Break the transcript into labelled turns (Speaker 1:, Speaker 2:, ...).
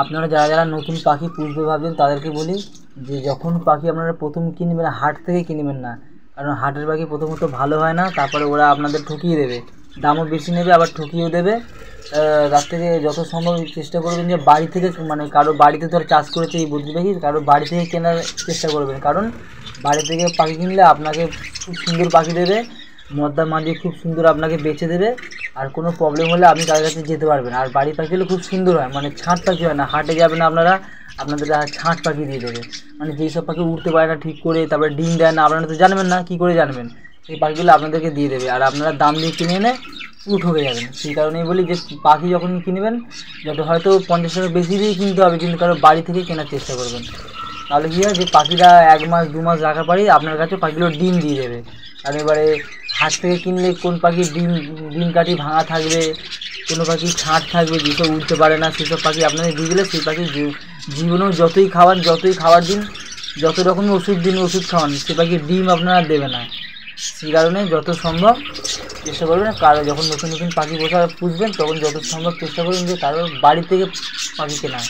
Speaker 1: আপনারা যারা যারা নতুন পাখি পুষতে ভাবছেন তাদেরকে বলি যে যখন পাখি আপনারা প্রথম কিনবেন হাট থেকে কিনবেন না, কারণ হাটের পাখি প্রথমত ভালো হয় না, তারপরে ওরা আপনাদের ঠকিয়ে দেবে, দামও বেশি নেবে আবার ঠকিয়েও দেবে। তার থেকে যত সম্ভব চেষ্টা করবেন যে বাড়ি থেকে, মানে কারো বাড়িতে ধর চাষ করেছে এই বুদ্ধি পাখি, কারো বাড়ি থেকে কেনার চেষ্টা করবেন, কারণ বাড়ি থেকে পাখি কিনলে আপনাকে খুব সুন্দর পাখি দেবে, মদ্দা মাদি খুব সুন্দর আপনাকে বেচে দেবে, আর কোনো প্রবলেম হলে আপনি তাদের কাছে যেতে পারবেন। আর বাড়ি পাখি হলে খুব সুন্দর হয়, মানে ছাঁট পাখি হয় না, হাটে যাবেন আপনারা আপনাদের ছাঁট পাখি দিয়ে দেবে, মানে যেই সব পাখি উঠতে পারে না ঠিক করে, তারপরে ডিম দেয় না, আপনারা তো জানবেন না কী করে জানবেন, সেই পাখিগুলো আপনাদেরকে দিয়ে দেবে, আর আপনারা দাম দিয়ে কিনে এনে পুরো ঠকে যাবেন। সেই কারণেই বলি যে পাখি যখন কিনবেন যত হয়তো 50 টাকা বেশি দিয়ে কিনতে হবে, কিন্তু কারো বাড়ি থেকে কেনার চেষ্টা করবেন, তাহলে কী হয় যে পাখিরা 1 মাস 2 মাস রাখার পরেই আপনার কাছে পাখিগুলো ডিম দিয়ে দেবে। আর এবারে হাট থেকে কিনলে কোন পাখির ডিম ডিম কাঠি ভাঙা থাকবে, কোনো পাখি ছাঁট থাকবে যেসব উঠতে পারে না, সেসব পাখি আপনাকে দিয়ে দিলে সেই পাখি জীবনেও যতই খাওয়ার দিন, যত রকমের ওষুধ দিন ওষুধ খাওয়ান, সে পাখির ডিম আপনারা দেবে না। সেই কারণে যত সম্ভব চেষ্টা করবেন, কারো যখন নতুন নতুন পাখি পুষবেন তখন যত সম্ভব চেষ্টা করবেন যে কারোর বাড়ি থেকে পাখি কেনা।